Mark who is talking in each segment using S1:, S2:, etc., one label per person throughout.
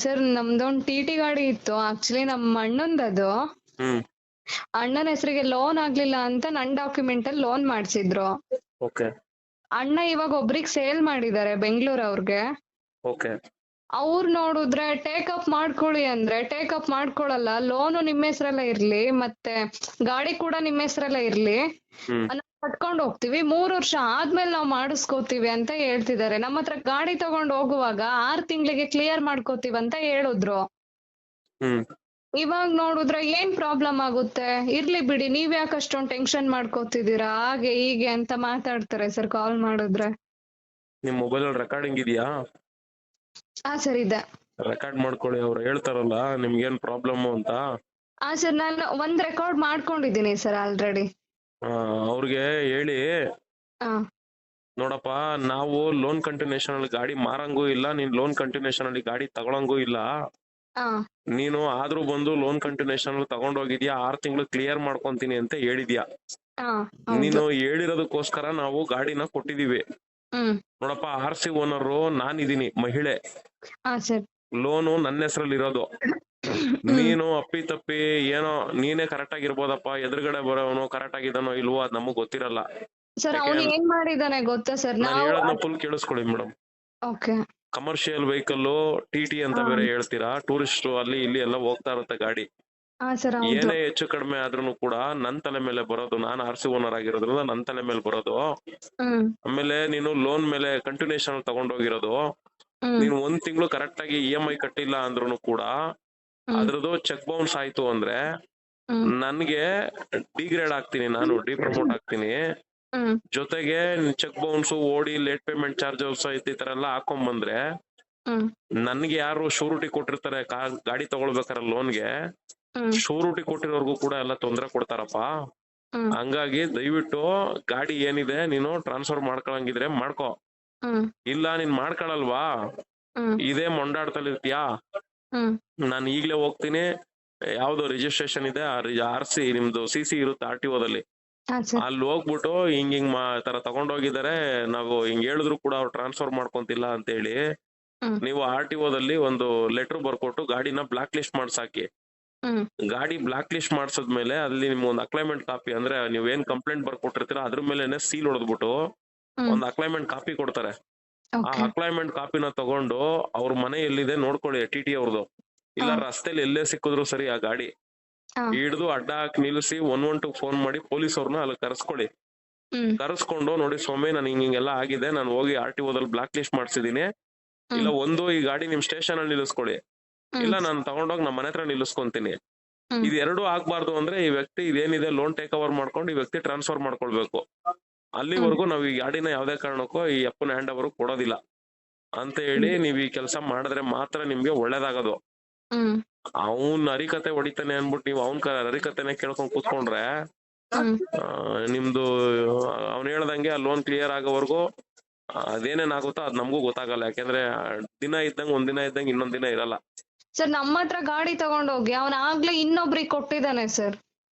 S1: Sir ನಮ್ದೊಂದ್ T ಗಾಡಿ ಇತ್ತು. Actually ನಮ್ಮ ಅಣ್ಣಂದದು.
S2: ಹ್ಮ್
S1: ಅಣ್ಣನ ಹೆಸರಿಗೆ ಲೋನ್ ಆಗ್ಲಿಲ್ಲ ಅಂತ ನನ್ ಡಾಕ್ಯುಮೆಂಟ್ ಅಲ್ಲಿ ಲೋನ್ ಮಾಡ್ಸಿದ್ರು.
S2: ಓಕೆ
S1: ಅಣ್ಣ ಇವಾಗ ಒಬ್ರಿಗೆ ಸೇಲ್ ಮಾಡಿದ್ದಾರೆ ಬೆಂಗಳೂರು ಅವ್ರಿಗೆ.
S2: ಓಕೆ
S1: ಅವ್ರು ನೋಡಿದ್ರೆ ಟೇಕ್ ಅಪ್ ಮಾಡ್ಕೊಳ್ಳಿ ಅಂದ್ರೆ ಟೇಕ್ ಅಪ್ ಮಾಡ್ಕೊಳಲ್ಲ. ಲೋನು ನಿಮ್ಮ ಹೆಸರಲ್ಲೇ ಇರ್ಲಿ ಮತ್ತೆ ಗಾಡಿ ಕೂಡ ನಿಮ್ಮ ಹೆಸರಲ್ಲೇ ಇರ್ಲಿ,
S2: ಹ್ಮ್
S1: ನಾವ್ ಕಟ್ಕೊಂಡ್ ಹೋಗ್ತೀವಿ, 3 ವರ್ಷ ಆದ್ಮೇಲೆ ನಾವ್ ಮಾಡಿಸ್ಕೋತೀವಿ ಅಂತ ಹೇಳ್ತಿದ್ದಾರೆ. ನಮ್ಮ ಹತ್ರ ಗಾಡಿ ತಗೊಂಡ್ ಹೋಗುವಾಗ 6 ತಿಂಗಳಿಗೆ ಕ್ಲಿಯರ್ ಮಾಡ್ಕೋತೀವಿ ಅಂತ ಹೇಳಿದ್ರು.
S2: ಹ್ಮ್
S1: ಇವಾಗ ನೋಡಿದ್ರೆ ಏನ್ ಪ್ರಾಬ್ಲಮ್ ಆಗುತ್ತೆ, ಇರ್ಲಿ ಬಿಡಿ, ನೀವ್ ಯಾಕೆ ಅಷ್ಟೊಂದ್ ಟೆನ್ಷನ್ ಮಾಡ್ಕೋತಿದೀರಾ ಹಾಗೆ ಹೀಗೆ ಅಂತ ಮಾತಾಡ್ತಾರೆ ಸರ್ ಕಾಲ್ ಮಾಡಿದ್ರೆ.
S2: ನಿಮ್ ಮೊಬೈಲ್ ಅಲ್ಲಿ ರೆಕಾರ್ಡಿಂಗ್ ಇದೆಯಾ?
S1: ಹಾ ಸರ್ ಇದೆ.
S2: ರೆಕಾರ್ಡ್ ಮಾಡ್ಕೊಳ್ಳಿ, ಅವ್ರು ಹೇಳ್ತಾರಲ್ಲ ನಿಮ್ಗೇನ್ ಪ್ರಾಬ್ಲಮ್ ಅಂತ.
S1: ಹಾ ಸರ್ ನಾನು ಒಂದ್ ರೆಕಾರ್ಡ್ ಮಾಡ್ಕೊಂಡಿದ್ದೀನಿ ಸರ್ ಆಲ್ರೆಡಿ.
S2: ಅವ್ರಿಗೆ ಹೇಳಿ,
S1: ಹಾ
S2: ನೋಡಪ್ಪ ನಾವು ಲೋನ್ ಕಂಟಿನ್ಯೂಷನ್ ಅಲ್ಲಿ ಗಾಡಿ ಮಾರಂಗೂ ಇಲ್ಲ, ನೀನ್ ಲೋನ್ ಕಂಟಿನ್ಯೂಷನ್ ಅಲ್ಲಿ ಗಾಡಿ ತಗೊಳಂಗೂ ಇಲ್ಲ.
S1: ಹಾ
S2: ನೀನು ಆದ್ರೂ ಬಂದು ಲೋನ್ ಕಂಟಿನ್ಯೂಷನ್ ಅಲ್ಲಿ ತಗೊಂಡೋಗಿದ್ಯಾ, 6 ತಿಂಗಳು ಕ್ಲಿಯರ್ ಮಾಡ್ಕೊಂತೀನಿ ಅಂತ ಹೇಳಿದ್ಯಾ.
S1: ಹಾ ಹೌದು.
S2: ನೀನು ಹೇಳಿರೋದಕ್ಕೋಸ್ಕರ ನಾವು ಗಾಡಿನ ಕೊಟ್ಟಿದೀವಿ.
S1: ಹ್ಮ್
S2: ನೋಡಪ್ಪ, RC ಓನರು ನಾನಿದೀನಿ, ಮಹಿಳೆ.
S1: ಹಾ ಸರ್.
S2: ಲೋನು ನನ್ನ ಹೆಸರಲ್ಲಿ ಇರೋದು. ನೀನು ಅಪ್ಪಿ ತಪ್ಪಿ ಏನೋ ನೀನೇ ಕರೆಕ್ಟ್ ಆಗಿರ್ಬೋದಪ್ಪ, ಎದುರುಗಡೆ ಬರೋನು ಕರೆಕ್ಟ್ ಆಗಿದ್ದಾನೋ ಇಲ್ವೋ ಅದ್ ನಮಗ್ ಗೊತ್ತಿರಲ್ಲ.
S1: ಸರ್ ಅವ್ನು ಏನ್ ಮಾಡಿದಾನೆ ಗೊತ್ತಾ ಸರ್,
S2: ನಾನು
S1: ನಾವು
S2: ಹೇಳೋದನ್ನ ಫುಲ್ ಕೇಳಿಸ್ಕೊಳ್ಳಿ madam.
S1: Okay.
S2: Commercial vehicle TT ಅಂತ ಬೇರೆ ಹೇಳ್ತೀರಾ, ಟೂರಿಸ್ಟ್ ಅಲ್ಲಿ ಇಲ್ಲಿ ಎಲ್ಲ ಹೋಗ್ತಾ ಇರುತ್ತೆ ಗಾಡಿ.
S1: ಹಾ ಸರ್ ಹೌದು.
S2: ಏನೇ ಹೆಚ್ಚು ಕಡಿಮೆ ಆದ್ರೂ ಕೂಡ ನನ್ ತಲೆ ಮೇಲೆ ಬರೋದು, ನಾನು RC ಓನರ್ ಆಗಿರೋದ್ರಿಂದ ನನ್ ತಲೆ ಮೇಲೆ ಬರೋದು.
S1: ಹ್ಮ್
S2: ಆಮೇಲೆ ನೀನು ಲೋನ್ ಮೇಲೆ ಕಂಟಿನ್ಯೂಷನ್ ತಗೊಂಡೋಗಿರೋದು,
S1: ಹ್ಮ್
S2: ನೀನು 1 ತಿಂಗಳು ಕರೆಕ್ಟ್ ಆಗಿ EMI ಕಟ್ಟಿಲ್ಲ ಅಂದ್ರೂ ಕೂಡ ಅದ್ರದ್ದು ಚೆಕ್ ಬೌನ್ಸ್ ಆಯ್ತು ಅಂದ್ರೆ
S1: ಹ್ಮ್
S2: ನನ್ಗೆ ಡಿಗ್ರೇಡ್ ಆಗ್ತೀನಿ, ನಾನು ಡಿಪ್ರಮೋಟ್ ಆಗ್ತೀನಿ.
S1: ಹ್ಮ್
S2: ಜೊತೆಗೆ ಚೆಕ್ ಬೌನ್ಸ್ ಓಡಿ ಲೇಟ್ ಪೇಮೆಂಟ್ ಚಾರ್ಜಸ್ ಈ ತರ ಎಲ್ಲ ಹಾಕೊಂಡ್ ಬಂದ್ರೆ
S1: ಹ್ಮ್
S2: ನನ್ಗೆ ಯಾರು ಶೂರಿಟಿ ಕೊಟ್ಟಿರ್ತಾರೆ ಗಾಡಿ ತಗೊಳ್ಬೇಕಾರೆ ಲೋನ್ಗೆ,
S1: ಹ್ಮ್
S2: ಶೂರಿಟಿ ಕೊಟ್ಟಿರೋರ್ಗು ಕೂಡ ಎಲ್ಲ ತೊಂದ್ರೆ ಕೊಡ್ತಾರಪ್ಪ.
S1: ಹ್ಮ್
S2: ಹಂಗಾಗಿ ದಯವಿಟ್ಟು ಗಾಡಿ ಏನಿದೆ ನೀನು ಟ್ರಾನ್ಸ್ಫರ್ ಮಾಡ್ಕೊಳಂಗಿದ್ರೆ ಮಾಡ್ಕೊ.
S1: ಹ್ಮ್
S2: ಇಲ್ಲ ನೀನ್ ಮಾಡ್ಕೊಳಲ್ವಾ,
S1: ಹ್ಮ್
S2: ಇದೇ ಮೊಂಡಾಡ್ತಲ್ಲಿರ್ತೀಯಾ,
S1: ಹ್ಮ್
S2: ನಾನು ಈಗ್ಲೇ ಹೋಗ್ತೀನಿ, ಯಾವ್ದು ರಿಜಿಸ್ಟ್ರೇಷನ್ ಇದೆ RC ನಿಮ್ದು CC ಇರುತ್ತೆ RTOದಲ್ಲಿ,
S1: ಹಾ ಸರ್.
S2: ಅಲ್ಲಿ ಹೋಗ್ಬಿಟ್ಟು ಹಿಂಗ್ ತರ ತಗೊಂಡೋಗಿದ್ದಾರೆ, ನಾವು ಹಿಂಗ್ ಹೇಳಿದ್ರು ಕೂಡ ಅವ್ರು ಟ್ರಾನ್ಸ್ಫರ್ ಮಾಡ್ಕೊಂತಿಲ್ಲ ಅಂತ ಹೇಳಿ
S1: ಹ್ಮ್
S2: ನೀವು RTOದಲ್ಲಿ ಒಂದು ಲೆಟರ್ ಬರ್ಕೊಟ್ಟು ಗಾಡಿನ ಬ್ಲಾಕ್ ಲಿಸ್ಟ್ ಮಾಡ್ಸಾಕಿ.
S1: ಹ್ಮ್
S2: ಗಾಡಿ ಬ್ಲಾಕ್ ಲಿಸ್ಟ್ ಮಾಡ್ಸದ್ಮೇಲೆ ಅಲ್ಲಿ ನಿಮ್ಗೆ ಒಂದು ಅಕ್ಲೈಮೆಂಟ್ ಕಾಪಿ, ಅಂದ್ರೆ ನೀವ್ ಏನ್ ಕಂಪ್ಲೇಂಟ್ ಬರ್ಕೊಟ್ಟಿರ್ತೀರ ಅದ್ರ ಮೇಲೆ ಸೀಲ್ ಹೊಡೆದ್ಬಿಟ್ಟು ಒಂದು ಅಕ್ಲೈಮೆಂಟ್ ಕಾಪಿ ಕೊಡ್ತಾರೆ. ಆ
S1: ಓಕೆ.
S2: ಅಕ್ಲೈಮೆಂಟ್ ಕಾಪಿನ ತಗೊಂಡು ಅವ್ರ ಮನೆ ಎಲ್ಲಿದೆ ನೋಡ್ಕೊಳ್ಳಿ, TT ಅವ್ರದ್ದು. ಇಲ್ಲ ರಸ್ತೆಲಿ ಎಲ್ಲೇ ಸಿಕ್ಕಿದ್ರು ಸರಿ ಆ ಗಾಡಿ ಹಿಡಿದು ಅಡ್ಡ ಹಾಕಿ ನಿಲ್ಸಿ 112 ಫೋನ್ ಮಾಡಿ ಪೊಲೀಸ್ ಅವ್ರನ್ನ ಅಲ್ಲಿ ಕರ್ಸ್ಕೊಳ್ಳಿ. ಕರ್ಸ್ಕೊಂಡು, ನೋಡಿ ಸ್ವಾಮಿ ನಾನು ಹಿಂಗೆಲ್ಲ ಆಗಿದೆ, ನಾನು ಹೋಗಿ RTOದಲ್ಲಿ ಬ್ಲಾಕ್ ಲಿಸ್ಟ್ ಮಾಡ್ಸಿದೀನಿ, ಇಲ್ಲ ಒಂದು ಈ ಗಾಡಿ ನಿಮ್ ಸ್ಟೇಷನ್ ಅಲ್ಲಿ ನಿಲ್ಲಿಸ್ಕೊಳ್ಳಿ, ಇಲ್ಲ ನಾನು ತಗೊಂಡೋಗಿ ನಮ್ಮ ಮನೆ ಹತ್ರ ನಿಲ್ಲಿಸ್ಕೊಂತೀನಿ. ಇದು ಎರಡೂ ಆಗ್ಬಾರ್ದು ಅಂದ್ರೆ ಈ ವ್ಯಕ್ತಿ ಇದೇನಿದೆ ಲೋನ್ ಟೇಕ್ ಓವರ್ ಮಾಡ್ಕೊಂಡು ಈ ವ್ಯಕ್ತಿ ಟ್ರಾನ್ಸ್ಫರ್ ಮಾಡ್ಕೊಳ್ಬೇಕು. ಅಲ್ಲಿವರೆಗೂ ನಾವ್ ಈ ಗಾಡಿನ ಯಾವ್ದೇ ಕಾರಣಕ್ಕೂ ಈ ಅಪ್ಪನ ಹ್ಯಾಂಡ್ ಓವರ್ ಕೊಡೋದಿಲ್ಲ ಅಂತ ಹೇಳಿ ನೀವ್ ಈ ಕೆಲಸ ಮಾಡಿದ್ರೆ ಮಾತ್ರ ನಿಮ್ಗೆ ಒಳ್ಳೇದಾಗೋದು. ಅವ್ನ್ ಹರಿಕತೆ ಹೊಡಿತಾನೆ ಅನ್ಬಿಟ್ಟು ನೀವು ಅವ್ನ್ ಹರಿಕತೆನೆ ಕೇಳ್ಕೊಂಡ್ ಕೂತ್ಕೊಂಡ್ರೆ ನಿಮ್ದು ಅವ್ನ್ ಹೇಳ್ದಂಗೆ ಆ ಲೋನ್ ಕ್ಲಿಯರ್ ಆಗೋವರೆಗೂ ಅದೇನೇನಾಗುತ್ತೋ ಅದ್ ನಮಗೂ ಗೊತ್ತಾಗಲ್ಲ. ಯಾಕೆಂದ್ರೆ ದಿನ ಇದ್ದಂಗೆ ಒಂದ್ ದಿನ ಇದ್ದಂಗೆ ಇನ್ನೊಂದ್ ದಿನ ಇರಲ್ಲ.
S1: ಸರ್ ನಮ್ಮ ಹತ್ರ ಗಾಡಿ ತಗೊಂಡೋಗಿ ಅವನ್ ಆಗ್ಲೇ ಇನ್ನೊಬ್ರಿಗೆ ಕೊಟ್ಟಿದ್ದಾನೆ ಸರ್.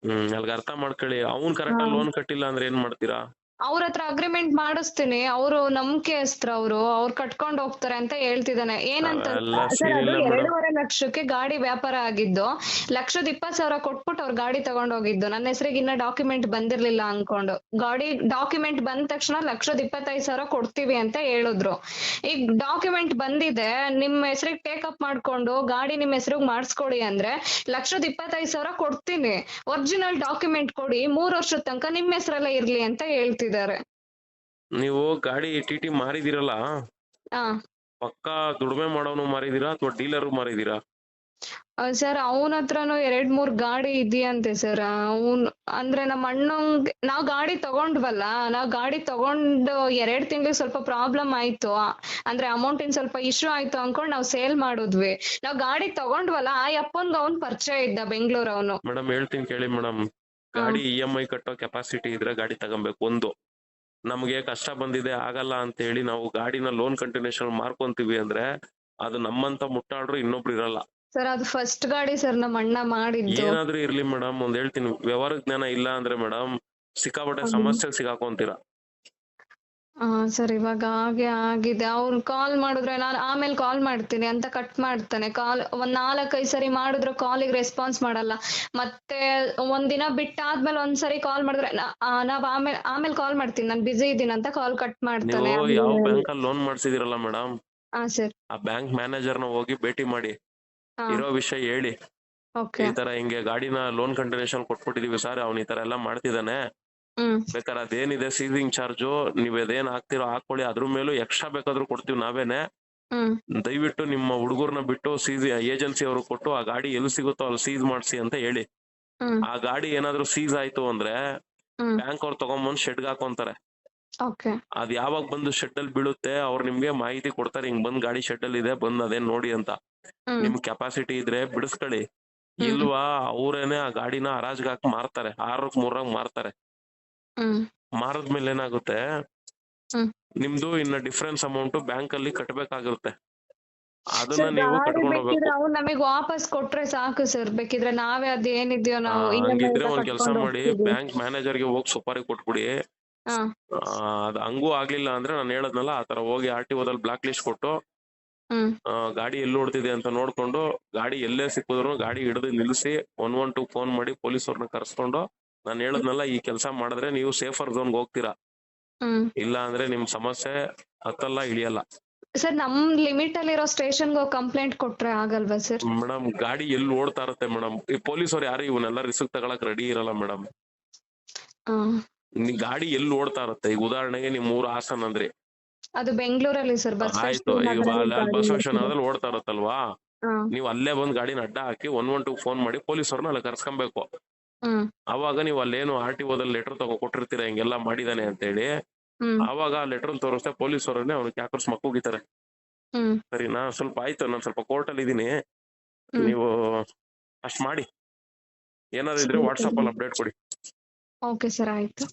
S2: ಅಲ್ಗ ಅರ್ಥ ಮಾಡ್ಕೊಳ್ಳಿ, ಅವ್ನ್ ಕರೆಕ್ಟ್ ಲೋನ್ ಕಟ್ಟಿಲ್ಲ ಅಂದ್ರೆ ಏನ್ ಮಾಡ್ತೀರಾ?
S1: ಅವ್ರ ಹತ್ರ ಅಗ್ರಿಮೆಂಟ್ ಮಾಡಿಸ್ತೀನಿ, ಅವರು ನಂಬಿಕೆಸ್ತ್ರ, ಅವ್ರು ಕಟ್ಕೊಂಡ್ ಹೋಗ್ತಾರೆ ಅಂತ ಹೇಳ್ತಿದ್ದಾನೆ. ಏನಂತ ಸರ್, ಅದು 2.5 ಲಕ್ಷಕ್ಕೆ ಗಾಡಿ ವ್ಯಾಪಾರ ಆಗಿದ್ದು, 1,20,000 ಕೊಟ್ಬಿಟ್ಟು ಅವ್ರ ಗಾಡಿ ತಗೊಂಡ್ ಹೋಗಿದ್ದು. ನನ್ನ ಹೆಸರಿಗೆ ಇನ್ನ ಡಾಕ್ಯುಮೆಂಟ್ ಬಂದಿರ್ಲಿಲ್ಲ ಅನ್ಕೊಂಡು, ಗಾಡಿ ಡಾಕ್ಯುಮೆಂಟ್ ಬಂದ ತಕ್ಷಣ 1,25,000 ಕೊಡ್ತೀವಿ ಅಂತ ಹೇಳಿದ್ರು. ಈಗ ಡಾಕ್ಯುಮೆಂಟ್ ಬಂದಿದೆ, ನಿಮ್ ಹೆಸರಿಗೆ ಟೇಕ್ ಅಪ್ ಮಾಡ್ಕೊಂಡು ಗಾಡಿ ನಿಮ್ ಹೆಸರಿಗೆ ಮಾಡಿಸ್ಕೊಡಿ ಅಂದ್ರೆ 1,25,000 ಕೊಡ್ತೀನಿ, ಒರಿಜಿನಲ್ ಡಾಕ್ಯುಮೆಂಟ್ ಕೊಡಿ, 3 ವರ್ಷದ ತನಕ ನಿಮ್ ಹೆಸರಲ್ಲೇ ಇರ್ಲಿ ಅಂತ ಹೇಳ್ತಿದ್ದಾರೆ.
S2: ನೀವು ಗಾಡಿ TT ಮಾರಿದಿರಲ್ಲ, ಪಕ್ಕಾ ದುಡಿಮೆ ಮಾಡೋನು ಮಾರಿದೀರಾ ಅಥವಾ ಡೀಲರ್ ಮಾರಿದೀರಾ?
S1: ಸರ್ ಅವನ ಹತ್ರನು 2-3 ಗಾಡಿ ಇದೆಯಂತೆ ಸರ್. ಅವ್ನ್ ಅಂದ್ರೆ ನಮ್ಮ ಅಣ್ಣಂಗ್ ನಾವ್ ಗಾಡಿ ತಗೊಂಡ್ವಲ್ಲ, ನಾವ್ ಗಾಡಿ ತಗೊಂಡು 2 ತಿಂಗಳಿಗೆ ಸ್ವಲ್ಪ ಪ್ರಾಬ್ಲಮ್ ಆಯ್ತು, ಅಂದ್ರೆ ಅಮೌಂಟ್ ಇನ್ ಸ್ವಲ್ಪ ಇಶ್ಯೂ ಆಯ್ತು ಅನ್ಕೊಂಡ್ ನಾವ್ ಸೇಲ್ ಮಾಡಿದ್ವಿ. ನಾವ್ ಗಾಡಿ ತಗೊಂಡ್ವಲ್ಲ, ಆ ಅಪ್ಪನ್ಗ ಅವ್ನ್ ಪರಿಚಯ ಇದ್ದ ಬೆಂಗಳೂರು ಅವನು.
S2: ಮೇಡಮ್ ಹೇಳ್ತೀನಿ ಕೇಳಿ ಮೇಡಮ್, ಗಾಡಿ EMI ಕಟ್ಟೋ ಕೆಪಾಸಿಟಿ ಇದ್ರೆ ಗಾಡಿ ತಗೊಬೇಕು. ಒಂದು ನಮ್ಗೆ ಕಷ್ಟ ಬಂದಿದೆ ಆಗಲ್ಲ ಅಂತ ಹೇಳಿ ನಾವು ಗಾಡಿನ ಲೋನ್ ಕಂಟಿನ್ಯೂಷನ್ ಮಾರ್ಕೊಂತೀವಿ ಅಂದ್ರೆ ಅದು ನಮ್ಮಂತ ಮುಟ್ಟಾಡ್ರು ಇನ್ನೊಬ್ರು ಇರಲ್ಲ
S1: ಸರ್. ಅದು ಫಸ್ಟ್ ಗಾಡಿ ಸರ್ ನಮ್ಮ ಅಣ್ಣ ಮಾಡಿದ್ದು.
S2: ಏನಾದ್ರೂ ಇರ್ಲಿ ಮೇಡಮ್, ಒಂದ್ ಹೇಳ್ತೀನಿ, ವ್ಯವಹಾರ ಜ್ಞಾನ ಇಲ್ಲ ಅಂದ್ರೆ ಮೇಡಮ್ ಸಿಕ್ಕಾಪಟ್ಟೆ ಸಮಸ್ಯೆ ಸಿಗಾಕೊಂತೀರಾ.
S1: ಸರ್ ಇವಾಗ ಹಾಗೆ ಆಗಿದೆ. ಅವ್ರು ಕಾಲ್ ಮಾಡಿದ್ರೆ ನಾನು ಆಮೇಲೆ ಕಾಲ್ ಮಾಡ್ತೀನಿ ಅಂತ ಕಟ್ ಮಾಡ್ತಾನೆ. ಕಾಲ್ ಒಂದ್ 4-5 ಸರಿ ಮಾಡಿದ್ರು ಕಾಲಿಗೆ ರೆಸ್ಪಾನ್ಸ್ ಮಾಡಲ್ಲ. ಮತ್ತೆ ಒಂದಿನ ಬಿಟ್ಟಾದ್ಮೇಲೆ ಒಂದ್ಸರಿ ಕಾಲ್ ಮಾಡಿದ್ರೆ ನಾವ್ ಆಮೇಲೆ ಕಾಲ್ ಮಾಡ್ತೀನಿ, ನಾನು ಬಿಸಿ ಇದ್ದೀನಿ ಅಂತ ಕಾಲ್ ಕಟ್ ಮಾಡ್ತಾನೆ.
S2: ನೀವು ಯಾವ ಬ್ಯಾಂಕ್ ಅಲ್ಲಿ ಲೋನ್ ಮಾಡ್ಸಿದಿರಲ್ಲ ಮೇಡಮ್,
S1: ಸರ್.
S2: ಆ ಬ್ಯಾಂಕ್ ಮ್ಯಾನೇಜರ್ ನ ಹೋಗಿ ಭೇಟಿ ಮಾಡಿ, ಇರೋ ವಿಷಯ ಹೇಳಿ,
S1: ಓಕೆ.
S2: ಈ ತರ ಹಿಂಗೆ ಗಾಡಿನ ಲೋನ್ ಕಂಟಿನ್ಯೂಷನ್ ಕೊಟ್ಬಿಟ್ಟಿದೀವಿ ಸರ್, ಅವ್ನ ಈ ತರ ಎಲ್ಲ ಮಾಡ್ತಿದ್ದಾನೆ, ಬೇಕಾದ್ರೆ ಅದೇನಿದೆ ಸೀಸಿಂಗ್ ಚಾರ್ಜು ನೀವ್ ಅದೇನ್ ಹಾಕ್ತಿರೋ ಹಾಕೊಳ್ಳಿ, ಅದ್ರ ಮೇಲೂ ಎಕ್ಸ್ಟ್ರಾ ಬೇಕಾದ್ರೂ ಕೊಡ್ತೀವಿ ನಾವೇನೆ, ದಯವಿಟ್ಟು ನಿಮ್ಮ ಹುಡುಗರ್ನ ಬಿಟ್ಟು ಏಜೆನ್ಸಿ ಅವ್ರು ಕೊಟ್ಟು ಆ ಗಾಡಿ ಎಲ್ಲಿ ಸಿಗುತ್ತೋ ಅಲ್ಲಿ ಸೀಸ್ ಮಾಡ್ಸಿ ಅಂತ ಹೇಳಿ. ಆ ಗಾಡಿ ಏನಾದ್ರು ಸೀಸ್ ಆಯ್ತು ಅಂದ್ರೆ ಬ್ಯಾಂಕ್ ಅವ್ರು ತಗೊಂಬಂದ್ ಶೆಡ್ ಹಾಕೊಂತಾರೆ. ಅದ್ ಯಾವಾಗ ಬಂದು ಶೆಡ್ ಅಲ್ಲಿ ಬೀಳುತ್ತೆ ಅವ್ರು ನಿಮ್ಗೆ ಮಾಹಿತಿ ಕೊಡ್ತಾರೆ, ಹಿಂಗ್ ಬಂದ್ ಗಾಡಿ ಶೆಡ್ ಅಲ್ಲಿ ಇದೆ, ಬಂದ್ ಅದೇನ್ ನೋಡಿ ಅಂತ. ನಿಮ್ ಕೆಪಾಸಿಟಿ ಇದ್ರೆ ಬಿಡಿಸ್ಕೊಳ್ಳಿ, ಇಲ್ವಾ ಅವ್ರೇನೆ ಆ ಗಾಡಿನ ಹರಾಜ್ಗೆ ಹಾಕಿ ಮಾರ್ತಾರೆ, 6-3 ಮಾರ್ತಾರೆ. ಮಾರದ್ಮೇಲೆ ಏನಾಗುತ್ತೆ, ನಿಮ್ದು ಇನ್ನ ಡಿಫರೆನ್ಸ್ ಅಮೌಂಟ್ ಬ್ಯಾಂಕ್ ಅಲ್ಲಿ ಕಟ್ಬೇಕಾಗಿರುತ್ತೆ, ಅದನ್ನ ನೀವು ಕಟ್ಕೊಂಡು ಹೋಗ್ಬೇಕು.
S1: ಅವ್ರು ನಮಗೆ ವಾಪಸ್ ಕೊಟ್ರೆ ಸಾಕು ಸರ್, ಬೇಕಿದ್ರೆ ನಾವೇ ಅದೇನಿದ್ಯೋ ನಾವು
S2: ಹಂಗಿದ್ರೆ ಒಂದ್ ಕೆಲ್ಸ ಮಾಡಿ, ಬ್ಯಾಂಕ್ ಮ್ಯಾನೇಜರ್ ಗೆ ಹೋಗಿ ಸುಪಾರಿ ಕೊಟ್ಬಿಡಿ. ಅದ್ ಹಂಗೂ ಆಗ್ಲಿಲ್ಲ ಅಂದ್ರೆ ನಾನು ಹೇಳದ್ನಲ್ಲ ಆತರ ಹೋಗಿ RTO ದಲ್ಲಿ ಬ್ಲಾಕ್ ಲಿಸ್ಟ್ ಕೊಟ್ಟು ಗಾಡಿ ಎಲ್ಲಿ ಓಡ್ತಿದೆ ಅಂತ ನೋಡ್ಕೊಂಡು, ಗಾಡಿ ಎಲ್ಲೇ ಸಿಕ್ಕಿದ್ರು ಗಾಡಿ ಹಿಡಿದು ನಿಲ್ಸಿ 112 ಫೋನ್ ಮಾಡಿ ಪೊಲೀಸವ್ರನ್ನ ಕರ್ಸ್ಕೊಂಡು, ನಾನು ಹೇಳದ್ನಲ್ಲ ಈ ಕೆಲಸ ಮಾಡಿದ್ರೆ ನೀವು ಸೇಫರ್ ಝೋನ್ಗೆ ಹೋಗ್ತೀರಾ, ಇಲ್ಲ ಅಂದ್ರೆ ನಿಮ್ ಸಮಸ್ಯೆ ಹತ್ತಲ್ಲ ಇಳಿಯಲ್ಲ.
S1: ಸರ್ ನಮ್ ಲಿಮಿಟ್ ಅಲ್ಲಿರೋ ಸ್ಟೇಷನ್ ಹೋಗಿ ಕಂಪ್ಲೇಂಟ್ ಕೊಟ್ರೆ ಆಗಲ್ವಾ ಸರ್?
S2: ಮೇಡಮ್ ಗಾಡಿ ಎಲ್ಲಿ ಓಡ್ತಾ ಇರುತ್ತೆ ಮೇಡಮ್, ಈ ಪೊಲೀಸವ್ರು ಯಾರು ಇವನ್ನೆಲ್ಲ ರಿಸ್ಕ್ ತಗೊಳಕ್ ರೆಡಿ ಇರಲ್ಲ ಮೇಡಮ್. ಗಾಡಿ ಎಲ್ಲಿ ಓಡ್ತಾ ಇರುತ್ತೆ, ಈಗ ಉದಾಹರಣೆಗೆ ನಿಮ್ ಊರು ಹಾಸನ್ ಅಂದ್ರೆ
S1: ಅದು ಬೆಂಗಳೂರಲ್ಲಿ ಸರ್,
S2: ಆಯ್ತು, ಈಗ ಬಸವೇಶ್ವರ ನಗರದಲ್ಲಿ ಓಡ್ತಾ ಇರುತ್ತಲ್ವಾ, ನೀವು ಅಲ್ಲೇ ಬಂದ್ ಗಾಡಿನ ಅಡ್ಡ ಹಾಕಿ 112 ಫೋನ್ ಮಾಡಿ ಪೊಲೀಸವ್ರನ್ನ ಅಲ್ಲಿ ಕರ್ಸ್ಕೊಬೇಕು. ಅವಾಗ ನೀವು ಅಲ್ಲೇನು RTO ದಲ್ಲಿ ಲೆಟರ್ ಕೊಟ್ಟಿರ್ತೀರ ಹಿಂಗೆಲ್ಲ ಮಾಡಿದಾನೆ ಅಂತ ಹೇಳಿ, ಅವಾಗ ಆ ಲೆಟರ್ ತೋರಿಸ್ತೆ ಪೊಲೀಸವ್ರನ್ನೇ ಅವ್ನಿಗೆ ಕ್ಯಾಕರ್ಸ್ ಮಕ್ಕೂಗಿತಾರೆ. ಸರಿನಾ? ಸ್ವಲ್ಪ ಆಯ್ತು, ನಾನು ಸ್ವಲ್ಪ ಕೋರ್ಟ್ ಅಲ್ಲಿ ಇದೀನಿ, ನೀವು ಅಷ್ಟ್ ಮಾಡಿ, ಏನಾದ್ರು ಇದ್ರೆ ವಾಟ್ಸಪ್ ಅಲ್ಲಿ ಅಪ್ಡೇಟ್ ಕೊಡಿ.
S1: ಓಕೆ ಸರ್, ಆಯ್ತು.